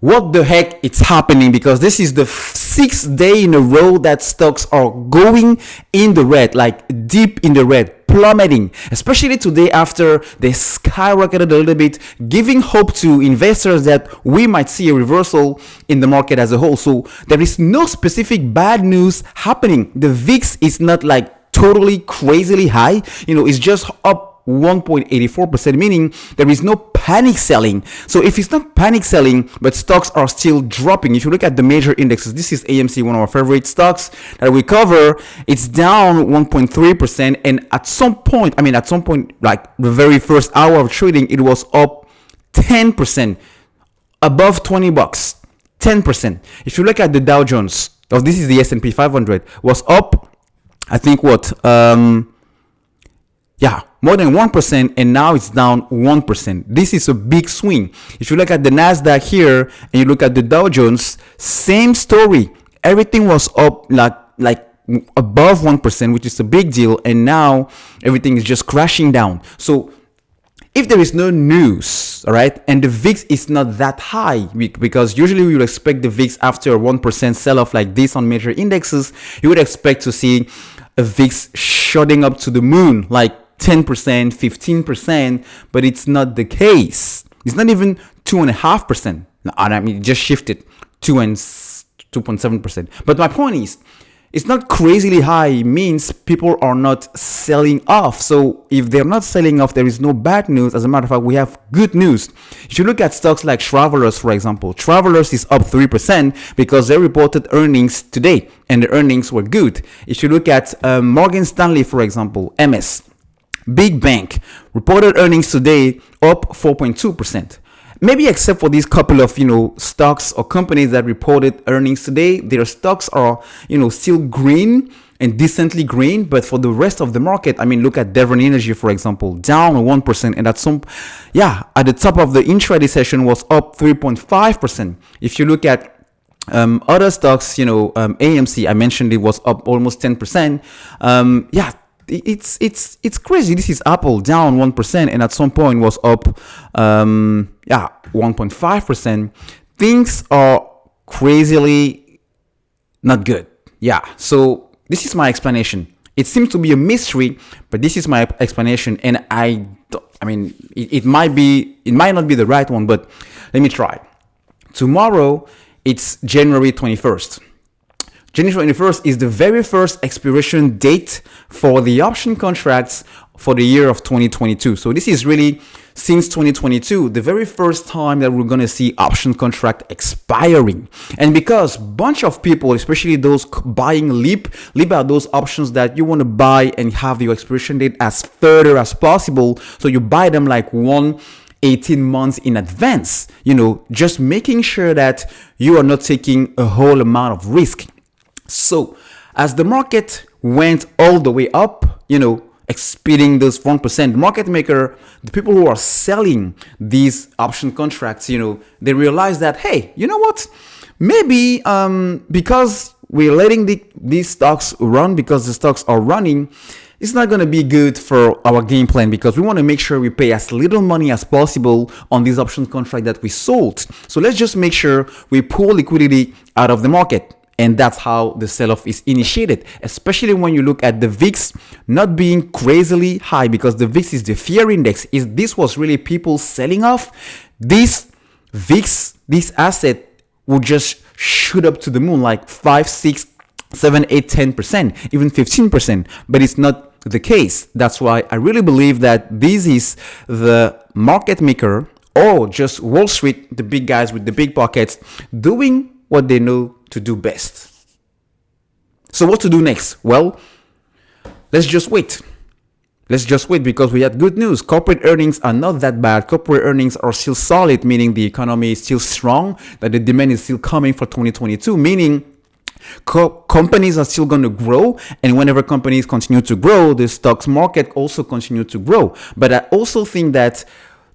what the heck it's happening, because this is the sixth day in a row that stocks are going in the red, like deep in the red, plummeting, especially today after they skyrocketed a little bit, giving hope to investors that we might see a reversal in the market as a whole. So there is no specific bad news happening. The VIX is not like totally crazily high, it's just up 1.84%, meaning there is no panic selling. So if it's not panic selling, but stocks are still dropping, if you look at the major indexes, this is AMC, one of our favorite stocks that we cover, it's down 1.3%. And at some point, like the very first hour of trading, it was up 10%, above 20 bucks, 10%. If you look at the Dow Jones, this is the S&P 500, was up, I think more than 1%, and now it's down 1%. This is a big swing. If you look at the Nasdaq here and you look at the Dow Jones, same story. Everything was up like above 1%, which is a big deal, and now everything is just crashing down. So if there is no news, all right, and the VIX is not that high, because usually we would expect the VIX after a 1% sell-off like this on major indexes, you would expect to see a VIX shooting up to the moon, like 10%, 15%, but it's not the case. It's not even 2.5%. It just shifted 2.7%. But my point is, it's not crazily high. It means people are not selling off. So if they're not selling off, there is no bad news. As a matter of fact, we have good news. If you look at stocks like Travelers, for example, Travelers is up 3% because they reported earnings today and the earnings were good. If you look at Morgan Stanley, for example, MS, big bank, reported earnings today up 4.2%. Maybe except for these couple of, stocks or companies that reported earnings today, their stocks are, still green and decently green. But for the rest of the market, look at Devon Energy, for example, down 1%. And at the top of the intraday session was up 3.5%. If you look at other stocks, AMC, I mentioned it was up almost 10%. It's crazy. This is Apple down 1% and at some point was up 1.5%. Things are crazily not good. So this is my explanation. It seems to be a mystery, but this is my explanation, and it might not be the right one, but let me try. Tomorrow it's January 21st. January 21st is the very first expiration date for the option contracts for the year of 2022. So this is really, since 2022, the very first time that we're going to see option contract expiring. And because a bunch of people, especially those buying leap are those options that you want to buy and have your expiration date as further as possible. So you buy them like 18 months in advance, just making sure that you are not taking a whole amount of risk. So as the market went all the way up, exceeding those 1%, market maker, the people who are selling these option contracts, they realize that, hey, you know what? Maybe because we're letting these stocks run, because the stocks are running, it's not going to be good for our game plan, because we want to make sure we pay as little money as possible on these option contract that we sold. So let's just make sure we pull liquidity out of the market. And that's how the sell-off is initiated, especially when you look at the VIX not being crazily high, because the VIX is the fear index. This was really people selling off, this VIX, this asset would just shoot up to the moon like 5, 6, 7, 8, 10%, even 15%. But it's not the case. That's why I really believe that this is the market maker, or just Wall Street, the big guys with the big pockets, doing what they know to do best. So what to do next? Well, let's just wait. Because we had good news. Corporate earnings are not that bad. Corporate earnings are still solid, meaning the economy is still strong, that the demand is still coming for 2022, meaning companies are still going to grow. And whenever companies continue to grow, the stocks market also continue to grow. But I also think that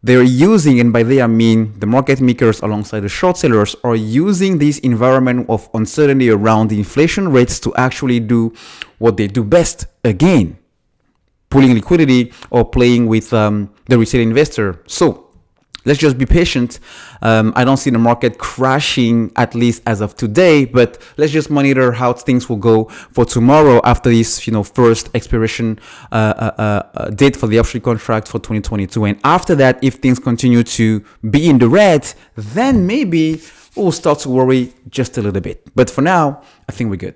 they're using, and by they I mean the market makers alongside the short sellers, are using this environment of uncertainty around the inflation rates to actually do what they do best, again, pulling liquidity or playing with the retail investor. So let's just be patient. I don't see the market crashing, at least as of today, but let's just monitor how things will go for tomorrow after this, first expiration date for the option contract for 2022. And after that, if things continue to be in the red, then maybe we'll start to worry just a little bit. But for now, I think we're good.